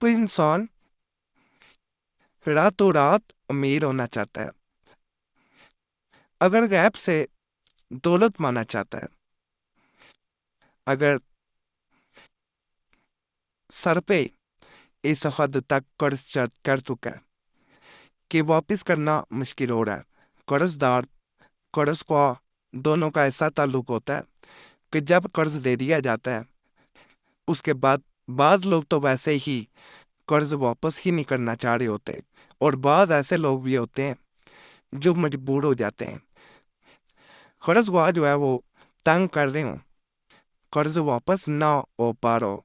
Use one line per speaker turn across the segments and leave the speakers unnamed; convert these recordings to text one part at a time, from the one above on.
کوئی انسان راتوں رات امیر ہونا چاہتا ہے، اگر غیب سے دولت مانا چاہتا ہے، اگر سر پہ اس حد تک قرض کر چکا ہے کہ واپس کرنا مشکل ہو رہا ہے، قرض دار قرض خواہ دونوں کا ایسا تعلق ہوتا ہے کہ جب قرض دے دیا جاتا ہے اس کے بعد بعض لوگ تو ویسے ہی قرض واپس ہی نہیں کرنا چاہ رہے ہوتے، اور بعض ایسے لوگ بھی ہوتے ہیں جو مجبور ہو جاتے ہیں، قرض خواہ جو ہے وہ تنگ کر رہے ہوں، قرض واپس نہ ہو پا رہا ہو،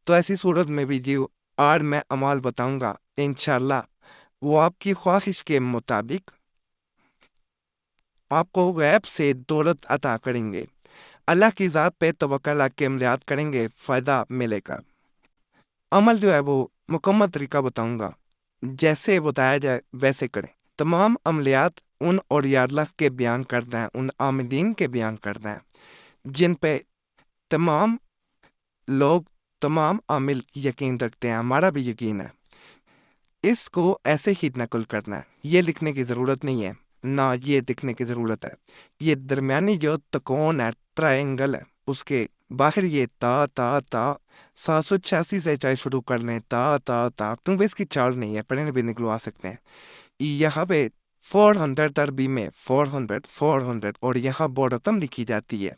تو ایسی صورت میں بھی جو آج میں عمال بتاؤں گا انشاءاللہ وہ آپ کی خواہش کے مطابق آپ کو غیب سے دولت عطا کریں گے۔ اللہ کی ذات پہ توکل کے عملیات کریں گے، فائدہ ملے گا۔ عمل جو ہے وہ مکمل طریقہ بتاؤں گا، جیسے بتایا جائے ویسے کریں۔ تمام عملیات ان اولیاء اللہ کے بیان کرنا ہے، ان عاملین کے بیان کرنا ہے جن پہ تمام لوگ تمام عامل یقین رکھتے ہیں، ہمارا بھی یقین ہے۔ اس کو ایسے ہی نقل کرنا ہے، یہ لکھنے کی ضرورت نہیں ہے، نہ یہ لکھنے کی ضرورت ہے۔ یہ درمیانی جو تکون ہے، ٹرائنگل ہے، اس کے باہر یہ تا تا تا 786 سے چاہے شروع کر لیں، تا تا تا کیونکہ اس کی چال نہیں ہے، پڑھنے بھی نکلوا سکتے ہیں۔ یہاں پہ 400 عربی میں 400 اور یہاں وہ رقم لکھی جاتی ہے،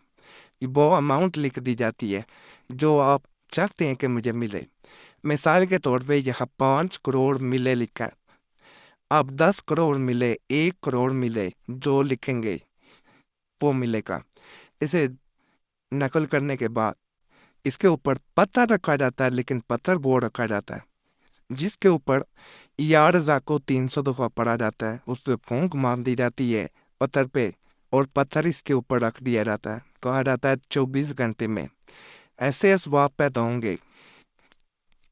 وہ اماؤنٹ لکھ دی جاتی ہے جو آپ چاہتے ہیں کہ مجھے ملے۔ مثال کے طور پہ یہاں 5 کروڑ ملے لکھا ہے، اب 10 کروڑ ملے، 1 کروڑ ملے، جو لکھیں گے وہ ملے گا۔ اسے نقل کرنے کے بعد اس کے اوپر پتھر رکھا جاتا ہے، لیکن پتھر وہ رکھا جاتا ہے جس کے اوپر یا رضا کو 300 دفعہ پڑھا جاتا ہے، اس پہ پھونک مار دی جاتی ہے پتھر پہ، اور پتھر اس کے اوپر رکھ دیا جاتا ہے۔ کہا جاتا ہے 24 گھنٹے میں ایسے اسباب پیدا ہوں گے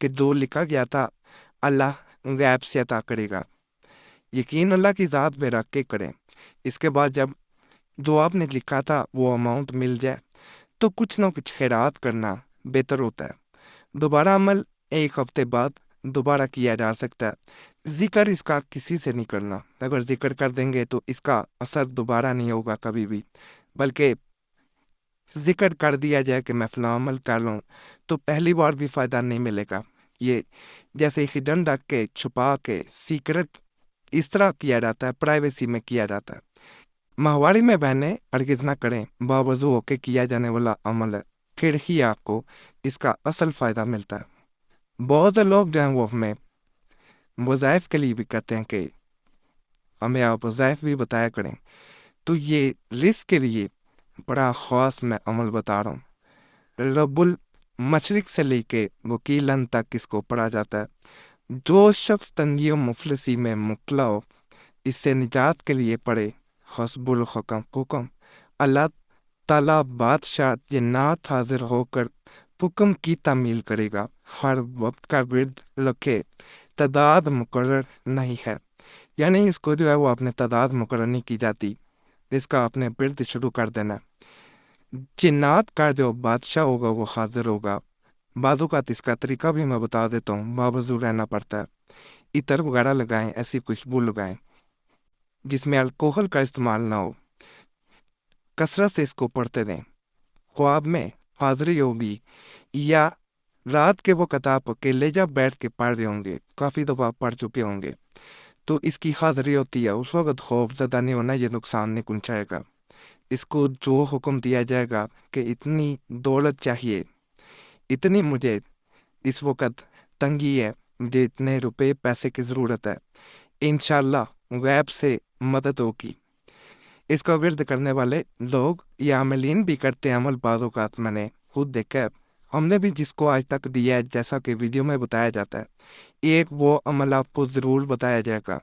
کہ جو لکھا گیا تھا اللہ غیب سے عطا کرے گا۔ یقین اللہ کی ذات میں رکھ کے کریں۔ اس کے بعد جب جو آپ نے لکھا تھا وہ اماؤنٹ مل جائے تو کچھ نہ کچھ خیرات کرنا بہتر ہوتا ہے۔ دوبارہ عمل 1 ہفتے بعد دوبارہ کیا جا سکتا ہے۔ ذکر اس کا کسی سے نہیں کرنا، اگر ذکر کر دیں گے تو اس کا اثر دوبارہ نہیں ہوگا کبھی بھی، بلکہ ذکر کر دیا جائے کہ میں فلاں عمل کر لوں تو پہلی بار بھی فائدہ نہیں ملے گا۔ یہ جیسے ہڈن رکھ کے چھپا کے سیکرٹ اس طرح کیا جاتا ہے، پرائیویسی میں کیا جاتا ہے۔ ماہواری میں بہنیں ہرگز نہ کریں، باوضو ہو کے کیا جانے والا عمل ہے، پھر ہی آپ کو اس کا اصل فائدہ ملتا ہے۔ بہت سے لوگ جو ہیں وہ ہمیں وظائف کے لیے بھی کہتے ہیں کہ ہمیں آپ وظائف بھی بتایا کریں، تو یہ رزق کے لیے بڑا خاص میں عمل بتا رہا ہوں۔ رب المشرق سے لے کے وکیلن تک اس کو پڑھا جاتا ہے۔ جو شخص تنگی و مفلسی میں مبتلا ہو اس سے نجات کے لیے پڑھے حسب الحکم۔ اللہ تعالیٰ بادشاہ جنات حاضر ہو کر حکم کی تعمیل کرے گا۔ ہر وقت کا ورد رکھے، تعداد مقرر نہیں ہے، یعنی اس کو جو ہے وہ اپنے تعداد مقرر نہیں کی جاتی، اس کا اپنے ورد شروع کر دینا۔ جنات کا جو بادشاہ ہوگا وہ حاضر ہوگا۔ بعض اوقات اس کا طریقہ بھی میں بتا دیتا ہوں، باوضو رہنا پڑتا ہے۔ عطر وغیرہ لگائیں، ایسی خوشبو لگائیں جس میں الکوہل کا استعمال نہ ہو، کثرت سے اس کو پڑھتے رہیں۔ خواب میں حاضری ہوگی یا رات کے وقت آپ اکیلے جب بیٹھ کے پڑھ رہے ہوں گے، کافی دفعہ پڑھ چکے ہوں گے، تو اس کی حاضری ہوتی ہے، اس وقت خوف زدہ نہیں ہونا، یہ نقصان نہیں پہنچائے گا۔ اس کو جو حکم دیا جائے گا کہ اتنی دولت چاہیے، اتنی مجھے اس وقت تنگی ہے، مجھے اتنے روپے پیسے کی ضرورت ہے، انشاءاللہ غیب سے مدد ہوگی۔ اس کا ورد کرنے والے لوگ یا عاملین بھی کرتے ہیں عمل، بعض اوقات میں نے خود دیکھا ہے، ہم نے بھی جس کو آج تک دیا ہے، جیسا کہ ویڈیو میں بتایا جاتا ہے، ایک وہ عمل آپ کو ضرور بتایا جائے گا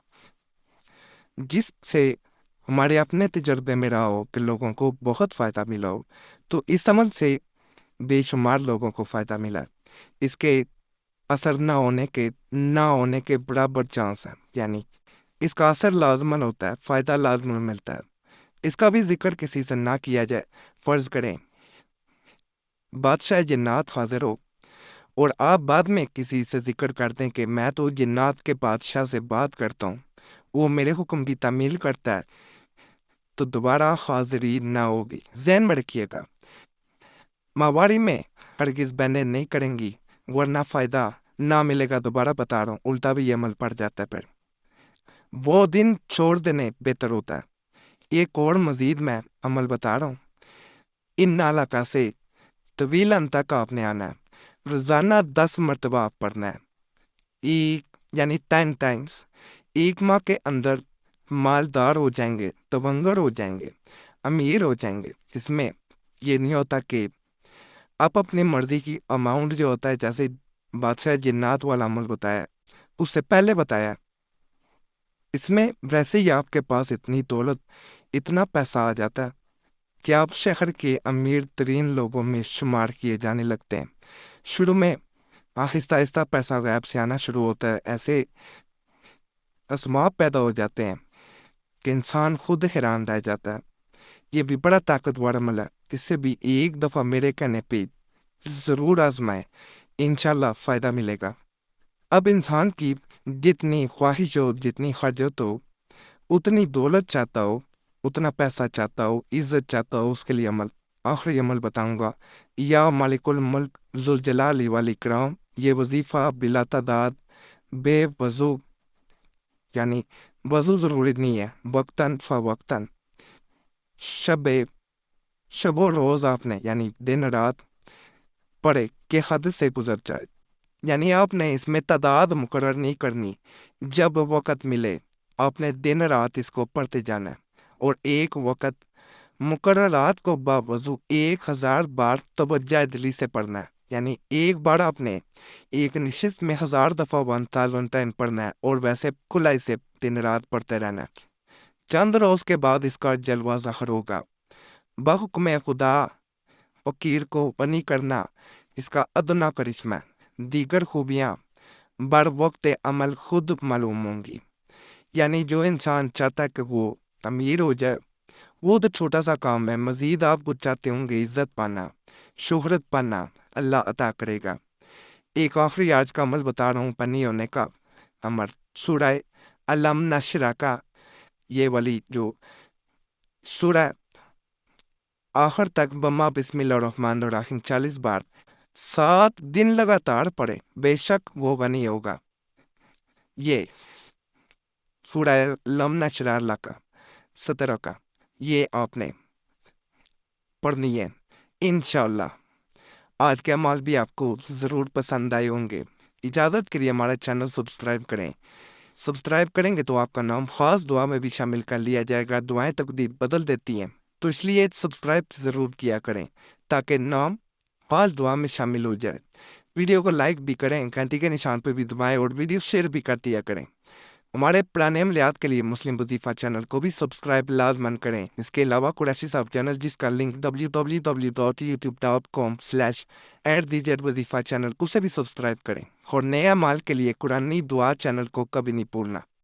جس سے ہمارے اپنے تجربے میں رہا ہو کہ لوگوں کو بہت فائدہ ملا ہو، تو اس عمل سے بے شمار لوگوں کو فائدہ ملا ہے۔ اس کے اثر نہ ہونے کے برابر چانس ہے، یعنی اس کا اثر لازمن ہوتا ہے، فائدہ لازمن ملتا ہے۔ اس کا بھی ذکر کسی سے نہ کیا جائے۔ فرض کریں بادشاہ جنات حاضر ہو اور آپ بعد میں کسی سے ذکر کرتے ہیں کہ میں تو جنات کے بادشاہ سے بات کرتا ہوں، وہ میرے حکم کی تعمیل کرتا ہے، تو دوبارہ حاضری نہ ہوگی۔ ذہن میں رکھیے گا، ماہواری میں ہرگز بہنیں نہیں کریں گی، ورنہ فائدہ نہ ملے گا۔ دوبارہ بتا رہا ہوں، الٹا بھی یہ عمل پڑ جاتا ہے، پھر وہ دن چھوڑ دینے بہتر ہوتا ہے۔ ایک اور مزید میں عمل بتا رہا ہوں، ان علاقہ سے طویل تک آپ نے آنا ہے، روزانہ 10 مرتبہ آپ پڑھنا ہے، ایک یعنی 10 ٹائمز۔ ایک ماہ کے اندر مالدار ہو جائیں گے، تونگر ہو جائیں گے، امیر ہو جائیں گے۔ اس میں یہ نہیں ہوتا کہ آپ اپنی مرضی کی اماؤنٹ جو ہوتا ہے، جیسے بادشاہ جنات والا عمل بتایا اس سے پہلے بتایا، اس میں ویسے ہی آپ کے پاس اتنی دولت، اتنا پیسہ آ جاتا ہے کہ آپ شہر کے امیر ترین لوگوں میں شمار کیے جانے لگتے ہیں۔ شروع میں آہستہ آہستہ پیسہ غیب سے آنا شروع ہوتا ہے، ایسے اسباب پیدا ہو جاتے ہیں کہ انسان خود حیران رہ جاتا ہے۔ یہ بھی بڑا طاقتور عمل ہے، اس سے بھی ایک دفعہ میرے کہنے پہ ضرور آزمائیں، انشاءاللہ فائدہ ملے گا۔ اب انسان کی جتنی خواہش ہو، جتنی خرجت ہو، اتنی دولت چاہتا ہو، اتنا پیسہ چاہتا ہو، عزت چاہتا ہو، اس کے لیے عمل، آخری عمل بتاؤں گا۔ یا مالک الملک ذوالجلال والاکرام، یہ وظیفہ بلا تعداد بے وضو، یعنی وضو ضروری نہیں ہے، وقتاً فوقتاً، شب و روز آپ نے یعنی دن رات پڑھے کہ حد سے گزر جائے۔ یعنی آپ نے اس میں تعداد مقرر نہیں کرنی، جب وقت ملے آپ نے دن رات اس کو پڑھتے جانا ہے، اور ایک وقت مقررات کو باوضو 1000 بار توجہ دلی سے پڑھنا ہے۔ یعنی ایک بار آپ نے ایک نشست میں 1000 دفعہ 1000 پڑھنا ہے، اور ویسے کھلا سے دن رات پڑھتے رہنا ہے۔ چند روز کے بعد اس کا جلوہ ظاہر ہوگا۔ بحکم خدا فقیر کو غنی کرنا اس کا ادنا کرشمہ ہے، دیگر خوبیاں بر وقت عمل خود معلوم ہوں گی۔ یعنی جو انسان چاہتا ہے کہ وہ امیر ہو جائے، وہ تو چھوٹا سا کام ہے، مزید آپ کچھ چاہتے ہوں گے، عزت پانا، شہرت پانا، اللہ عطا کرے گا۔ ایک آخری آج کا عمل بتا رہا ہوں، پنی ہونے کا عمل، سورہ علم نشرہ کا یہ والی جو سورہ آخر تک بما بسم اللہ الرحمن الرحیم 40 بار 7 دن لگاتار پڑھے، بے شک وہ غنی ہوگا۔ یہ سورہ علم نشرہ اللہ کا 17 کا یہ آپ نے پڑھنی ہے انشاءاللہ۔ آج کے اعمال بھی آپ کو ضرور پسند آئے ہوں گے۔ اجازت کے لیے ہمارا چینل سبسکرائب کریں، سبسکرائب کریں گے تو آپ کا نام خاص دعا میں بھی شامل کر لیا جائے گا۔ دعائیں تقدیر بدل دیتی ہیں، تو اس لیے سبسکرائب ضرور کیا کریں تاکہ نام خاص دعا میں شامل ہو جائے۔ ویڈیو کو لائک بھی کریں، گھنٹی کے نشان پہ بھی دبائیں، اور ویڈیو شیئر بھی کر دیا کریں۔ ہمارے پرانے عملیات کے لیے مسلم وظیفہ چینل کو بھی سبسکرائب لازمن کریں۔ اس کے علاوہ قریشی صاحب چینل، جس کا لنک www.youtube.com/@وظیفہ چینل کو سے بھی سبسکرائب کریں، اور نئے اعمال کے لیے قرآنی دعا چینل کو کبھی نہیں بھولنا۔